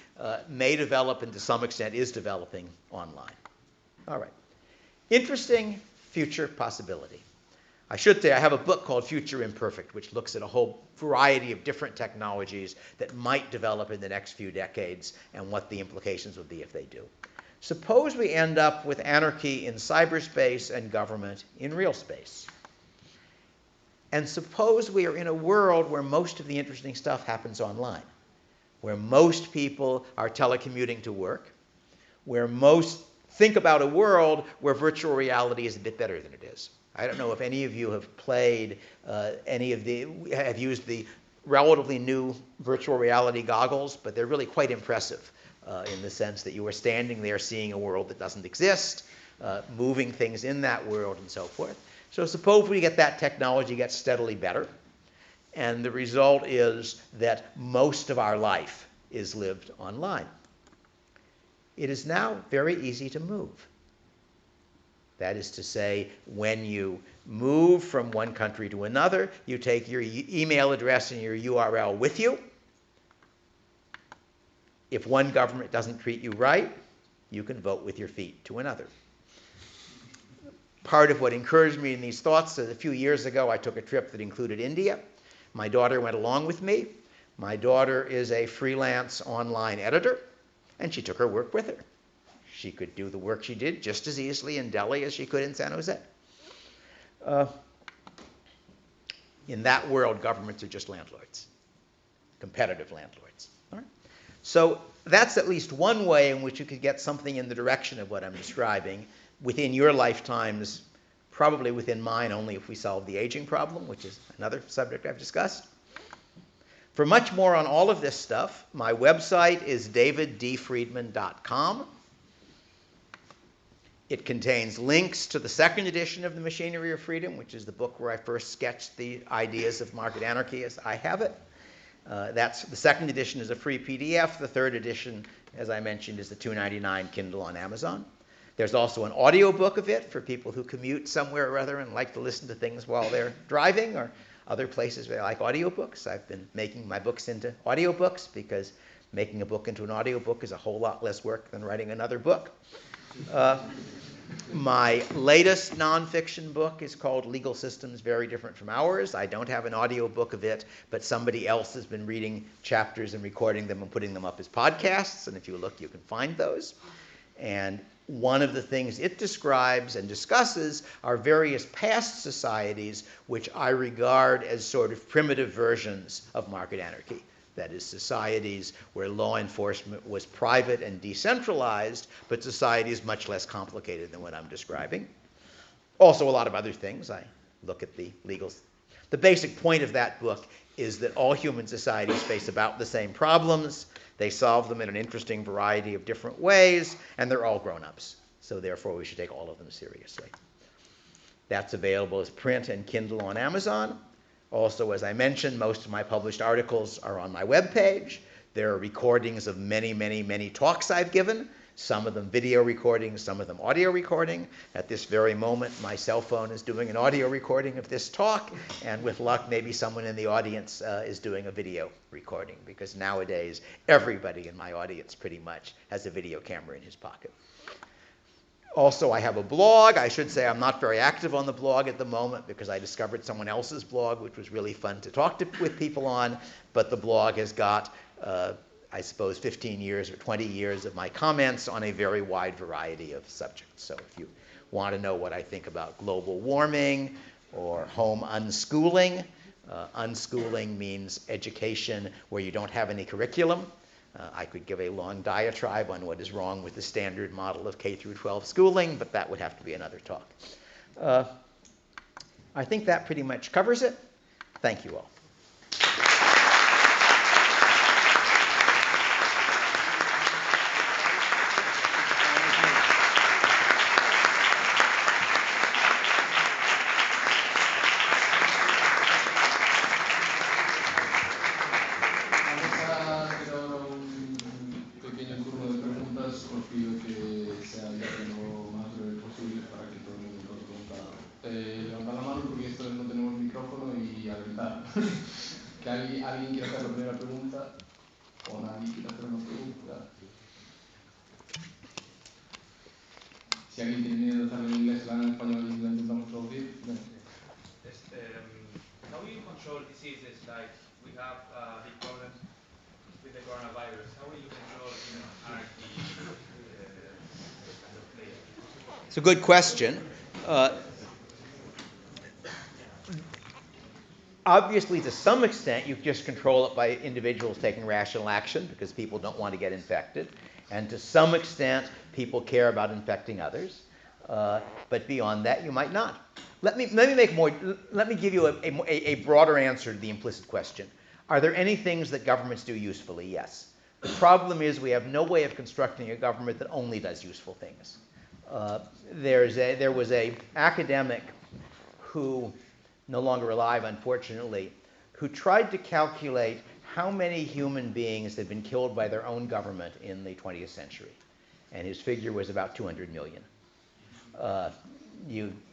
may develop, and to some extent is developing, online. All right. Interesting future possibility. I should say I have a book called Future Imperfect, which looks at a whole variety of different technologies that might develop in the next few decades and what the implications would be if they do. Suppose we end up with anarchy in cyberspace and government in real space. And suppose we are in a world where most of the interesting stuff happens online, where most people are telecommuting to work, where most think about a world where virtual reality is a bit better than it is. I don't know if any of you have played have used the relatively new virtual reality goggles, but they're really quite impressive in the sense that you are standing there seeing a world that doesn't exist, moving things in that world and so forth. So suppose we get that technology gets steadily better, and the result is that most of our life is lived online. It is now very easy to move. That is to say, when you move from one country to another, you take your email address and your URL with you. If one government doesn't treat you right, you can vote with your feet to another. Part of what encouraged me in these thoughts is a few years ago I took a trip that included India. My daughter went along with me. My daughter is a freelance online editor, and she took her work with her. She could do the work she did just as easily in Delhi as she could in San Jose. In that world, governments are just landlords, competitive landlords. All right? So that's at least one way in which you could get something in the direction of what I'm describing within your lifetimes, probably within mine only if we solve the aging problem, which is another subject I've discussed. For much more on all of this stuff, my website is daviddfriedman.com. It contains links to the second edition of The Machinery of Freedom, which is the book where I first sketched the ideas of market anarchy as I have it. The second edition is a free PDF. The third edition, as I mentioned, is the $2.99 Kindle on Amazon. There's also an audiobook of it for people who commute somewhere or other and like to listen to things while they're driving or other places where they like audiobooks. I've been making my books into audiobooks because making a book into an audiobook is a whole lot less work than writing another book. My latest nonfiction book is called Legal Systems Very Different from Ours. I don't have an audiobook of it, but somebody else has been reading chapters and recording them and putting them up as podcasts, and if you look, you can find those. And one of the things it describes and discusses are various past societies which I regard as sort of primitive versions of market anarchy. That is, societies where law enforcement was private and decentralized, but societies much less complicated than what I'm describing. Also, a lot of other things. I look at the legal. The basic point of that book is that all human societies face about the same problems. They solve them in an interesting variety of different ways, and they're all grown-ups. So therefore, we should take all of them seriously. That's available as print and Kindle on Amazon. Also, as I mentioned, most of my published articles are on my webpage. There are recordings of many, many, many talks I've given, some of them video recordings, some of them audio recording. At this very moment, my cell phone is doing an audio recording of this talk, and with luck, maybe someone in the audience is doing a video recording, because nowadays, everybody in my audience pretty much has a video camera in his pocket. Also, I have a blog. I should say I'm not very active on the blog at the moment because I discovered someone else's blog, which was really fun to talk with people on. But the blog has got, I suppose, 15 years or 20 years of my comments on a very wide variety of subjects. So if you want to know what I think about global warming or home unschooling, unschooling means education where you don't have any curriculum. I could give a long diatribe on what is wrong with the standard model of K through 12 schooling, but that would have to be another talk. I think that pretty much covers it. Thank you all. Que alguien quiera hacer la primera pregunta o nadie quiere hacer una pregunta. Si alguien tiene miedo de hacerlo en inglés, la hagan en español y la intentamos traducir. How will you control diseases like we have big problems with the coronavirus? How will you control, anarchy, It's a good question. Obviously, to some extent, you just control it by individuals taking rational action because people don't want to get infected. And to some extent, people care about infecting others. But beyond that, you might not. Let me give you a broader answer to the implicit question. Are there any things that governments do usefully? Yes. The problem is we have no way of constructing a government that only does useful things. There was an academic who, no longer alive unfortunately, who tried to calculate how many human beings had been killed by their own government in the 20th century. And his figure was about 200 million.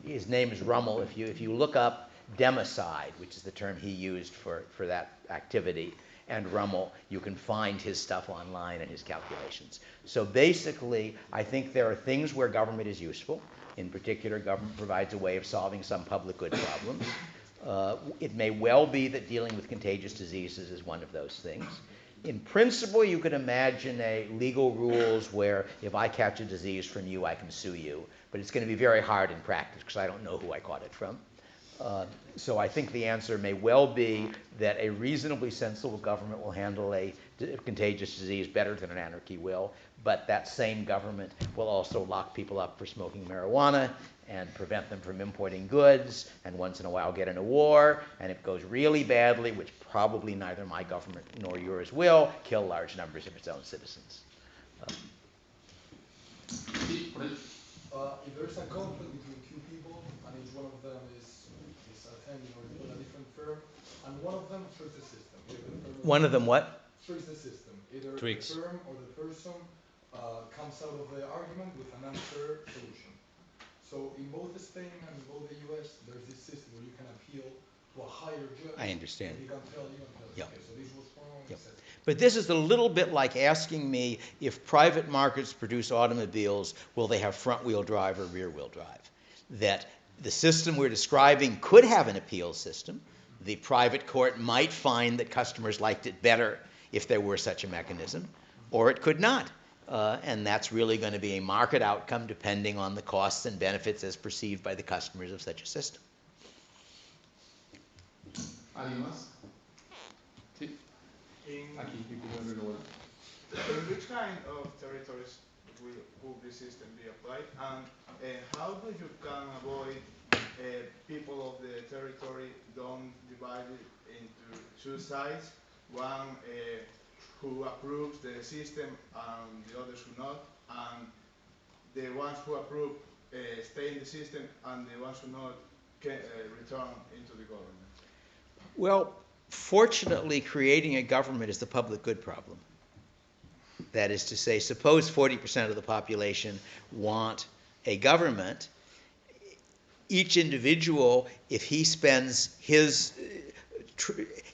His name is Rummel. If you look up democide, which is the term he used for that activity, and Rummel, you can find his stuff online and his calculations. So basically, I think there are things where government is useful. In particular, government provides a way of solving some public good problems. It may well be that dealing with contagious diseases is one of those things. In principle, you could imagine legal rules where if I catch a disease from you, I can sue you. But it's going to be very hard in practice because I don't know who I caught it from. So I think the answer may well be that a reasonably sensible government will handle a contagious disease better than an anarchy will, but that same government will also lock people up for smoking marijuana and prevent them from importing goods, and once in a while get in a war, and if it goes really badly, which probably neither my government nor yours will, kill large numbers of its own citizens. If there's a conflict between two people and each one of them is attending or is doing a different firm, and one of them tricks the system, either the firm or One of them what? tricks the system, either Tricks. the firm or the person comes out of the argument with an unfair solution. So in both Spain and in both the US, there's this system where you can appeal to a higher judge. I understand. And he can tell you and tell you, Yeah. okay, so this was wrong, Yep. etc. But this is a little bit like asking me if private markets produce automobiles, will they have front-wheel drive or rear-wheel drive? That the system we're describing could have an appeal system. The private court might find that customers liked it better if there were such a mechanism, or it could not. And that's really going to be a market outcome depending on the costs and benefits as perceived by the customers of such a system. ¿Alguien más? Sí. Aquí, primero y luego. In which kind of territories will this system be applied, and how do you can avoid people of the territory don't divide it into two sides, one who approves the system and the others who not, and the ones who approve stay in the system and the ones who not can return into the government? Well, fortunately, creating a government is the public good problem. That is to say, suppose 40% of the population want a government. Each individual, if he spends his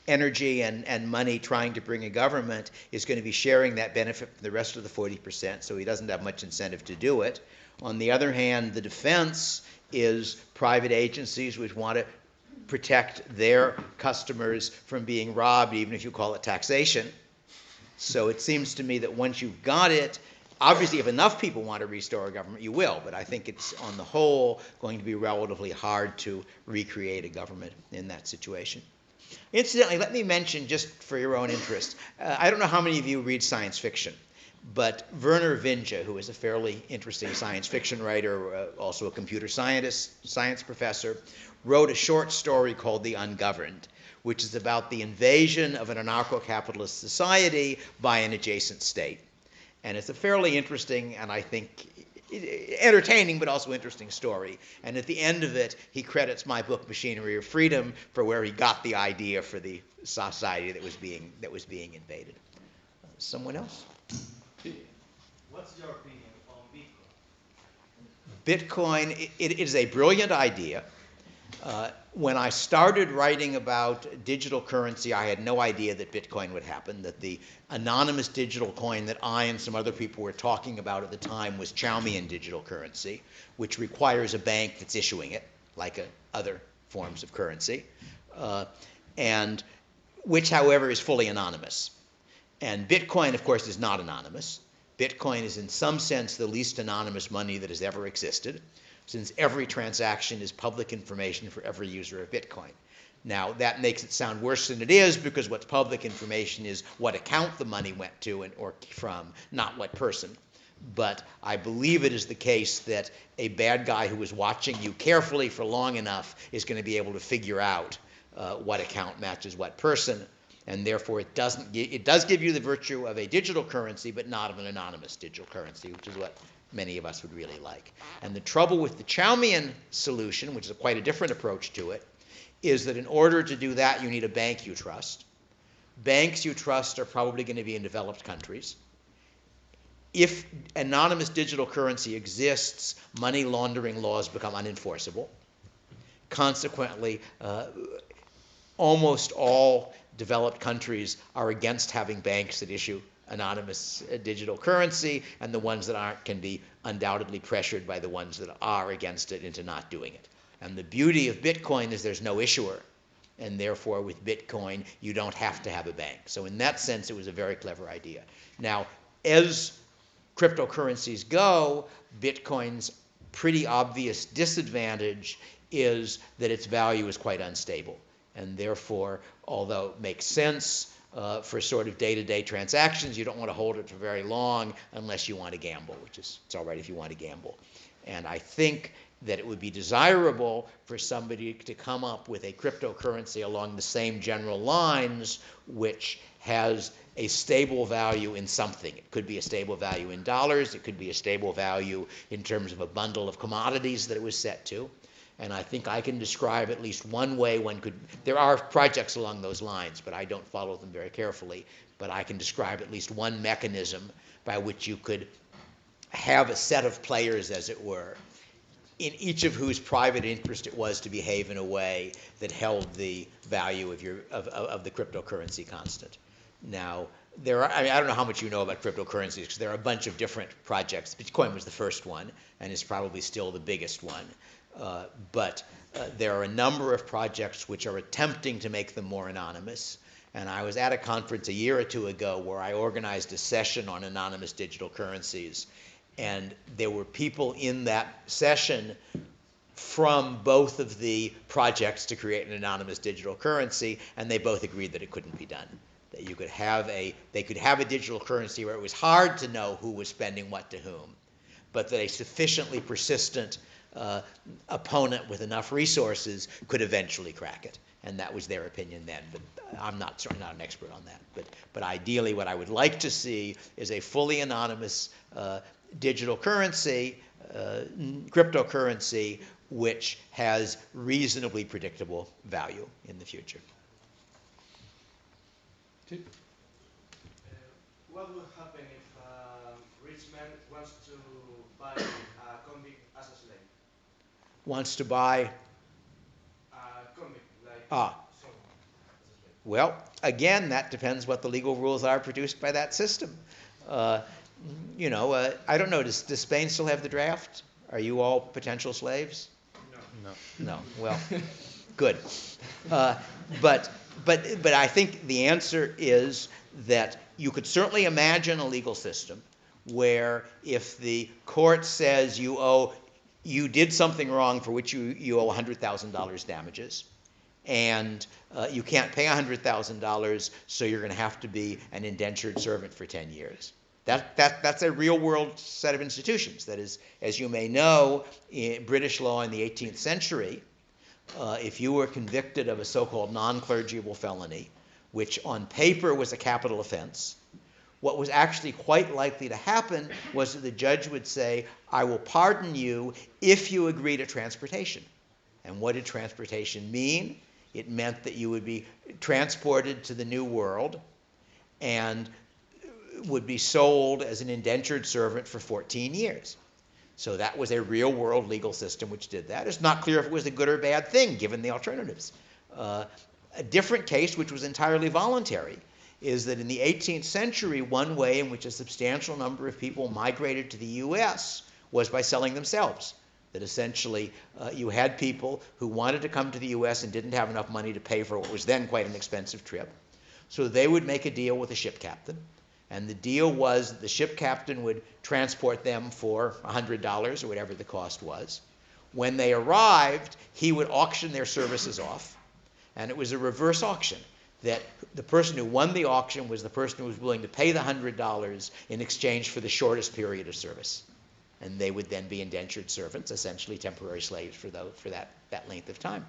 energy and money trying to bring a government, is going to be sharing that benefit from the rest of the 40%, so he doesn't have much incentive to do it. On the other hand, the defense is private agencies which want to protect their customers from being robbed, even if you call it taxation. So it seems to me that once you've got it, obviously if enough people want to restore a government, you will, but I think it's on the whole going to be relatively hard to recreate a government in that situation. Incidentally, let me mention, just for your own interest, I don't know how many of you read science fiction, but Werner Vinge, who is a fairly interesting science fiction writer, also a computer science professor, wrote a short story called The Ungoverned, which is about the invasion of an anarcho-capitalist society by an adjacent state. And it's a fairly interesting and I think entertaining but also interesting story. And at the end of it, he credits my book Machinery of Freedom for where he got the idea for the society that was being invaded. Someone else? What's your opinion on Bitcoin? Bitcoin, it is a brilliant idea. When I started writing about digital currency, I had no idea that Bitcoin would happen, that the anonymous digital coin that I and some other people were talking about at the time was Chaumian digital currency, which requires a bank that's issuing it, like other forms of currency, and which, however, is fully anonymous. And Bitcoin, of course, is not anonymous. Bitcoin is in some sense the least anonymous money that has ever existed, since every transaction is public information for every user of Bitcoin. Now, that makes it sound worse than it is, because what's public information is what account the money went to or from, not what person. But I believe it is the case that a bad guy who is watching you carefully for long enough is going to be able to figure out what account matches what person, and therefore it does give you the virtue of a digital currency, but not of an anonymous digital currency, which is what many of us would really like. And the trouble with the Chaumian solution, which is quite a different approach to it, is that in order to do that, you need a bank you trust. Banks you trust are probably going to be in developed countries. If anonymous digital currency exists, money laundering laws become unenforceable. Consequently, almost all developed countries are against having banks that issue anonymous digital currency, and the ones that aren't can be undoubtedly pressured by the ones that are against it into not doing it. And the beauty of Bitcoin is there's no issuer, and therefore with Bitcoin you don't have to have a bank. So in that sense, it was a very clever idea. Now, as cryptocurrencies go, Bitcoin's pretty obvious disadvantage is that its value is quite unstable. And therefore, although it makes sense for sort of day-to-day transactions, you don't want to hold it for very long unless you want to gamble, which is, it's all right if you want to gamble. And I think that it would be desirable for somebody to come up with a cryptocurrency along the same general lines, which has a stable value in something. It could be a stable value in dollars. It could be a stable value in terms of a bundle of commodities that it was set to. And I think I can describe at least one way one could, there are projects along those lines, but I don't follow them very carefully, but I can describe at least one mechanism by which you could have a set of players, as it were, in each of whose private interest it was to behave in a way that held the value of the cryptocurrency constant. Now, I don't know how much you know about cryptocurrencies, because there are a bunch of different projects. Bitcoin was the first one, and is probably still the biggest one. But there are a number of projects which are attempting to make them more anonymous. And I was at a conference a year or two ago where I organized a session on anonymous digital currencies. And there were people in that session from both of the projects to create an anonymous digital currency, and they both agreed that it couldn't be done. That you could have they could have a digital currency where it was hard to know who was spending what to whom, but that a sufficiently persistent opponent with enough resources could eventually crack it. And that was their opinion then, but I'm certainly not an expert on that. But ideally, what I would like to see is a fully anonymous digital currency, cryptocurrency, which has reasonably predictable value in the future. What would happen if a rich man wants to buy a convict as a slave? Wants to buy? A convict, like someone as a slave. Well, again, that depends what the legal rules are produced by that system. I don't know, does Spain still have the draft? Are you all potential slaves? No. Well, good. But I think the answer is that you could certainly imagine a legal system where if the court says you did something wrong for which you owe $100,000 damages, and you can't pay $100,000, so you're going to have to be an indentured servant for 10 years. That's a real-world set of institutions. That is, as you may know, in British law in the 18th century, if you were convicted of a so-called non-clergyable felony, which on paper was a capital offense, what was actually quite likely to happen was that the judge would say, I will pardon you if you agree to transportation. And what did transportation mean? It meant that you would be transported to the New World and would be sold as an indentured servant for 14 years. So that was a real-world legal system which did that. It's not clear if it was a good or bad thing, given the alternatives. A different case, which was entirely voluntary, is that in the 18th century, one way in which a substantial number of people migrated to the U.S. was by selling themselves. That essentially you had people who wanted to come to the U.S. and didn't have enough money to pay for what was then quite an expensive trip. So they would make a deal with a ship captain. And the deal was that the ship captain would transport them for $100 or whatever the cost was. When they arrived, he would auction their services off, and it was a reverse auction, that the person who won the auction was the person who was willing to pay the $100 in exchange for the shortest period of service. And they would then be indentured servants, essentially temporary slaves for that length of time.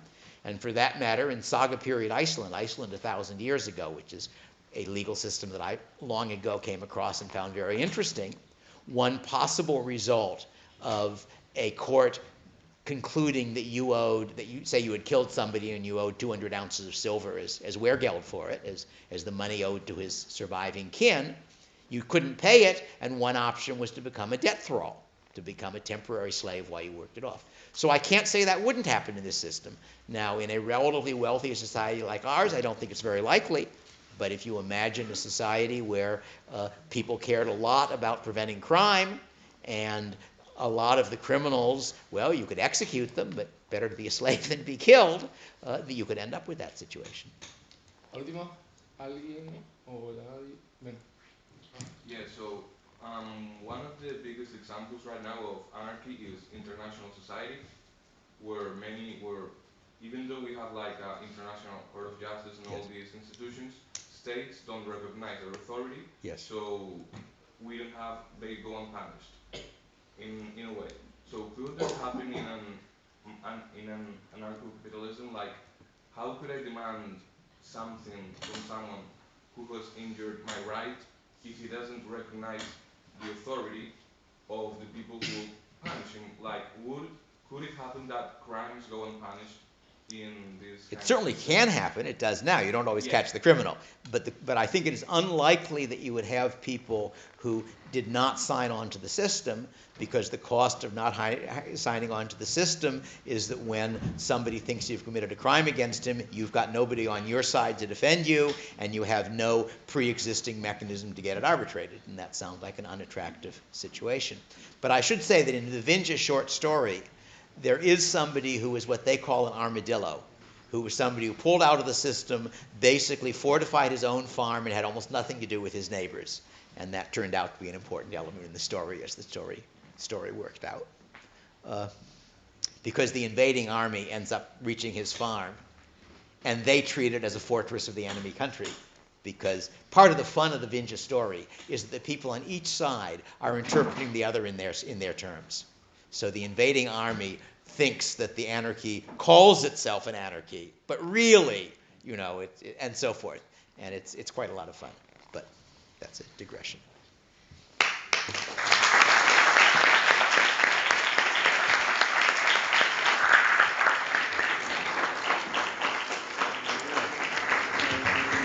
And for that matter, in Saga period Iceland 1,000 years ago, which is a legal system that I long ago came across and found very interesting, one possible result of a court concluding that you say you had killed somebody and you owed 200 ounces of silver as weregeld for it, as the money owed to his surviving kin, you couldn't pay it, and one option was to become a debt thrall, to become a temporary slave while you worked it off. So I can't say that wouldn't happen in this system. Now, in a relatively wealthy society like ours, I don't think it's very likely. But if you imagine a society where people cared a lot about preventing crime, and a lot of the criminals, well, you could execute them, but better to be a slave than be killed, you could end up with that situation. Última, alguien o nadie. Venga. Yeah, so one of the biggest examples right now of anarchy is international society, where even though we have like International Court of Justice and all these institutions, states don't recognize their authority. Yes. So they go unpunished in a way. So could that happen in an anarcho-capitalism? Like, how could I demand something from someone who has injured my right if he doesn't recognize the authority of the people who will punish him? Like, could it happen that crimes go unpunished in this It kind certainly of system? can happen. It does now. You don't always catch the criminal. But I think it is unlikely that you would have people who did not sign on to the system, because the cost of not signing on to the system is that when somebody thinks you've committed a crime against him, you've got nobody on your side to defend you, and you have no pre-existing mechanism to get it arbitrated. And that sounds like an unattractive situation. But I should say that in the Vinja short story, there is somebody who is what they call an armadillo, who was somebody who pulled out of the system, basically fortified his own farm, and had almost nothing to do with his neighbors. And that turned out to be an important element in the story as the story worked out. Because the invading army ends up reaching his farm, and they treat it as a fortress of the enemy country. Because part of the fun of the Vinja story is that the people on each side are interpreting the other in their terms. So the invading army thinks that the anarchy calls itself an anarchy, but really, and so forth. And it's quite a lot of fun. But that's a digression.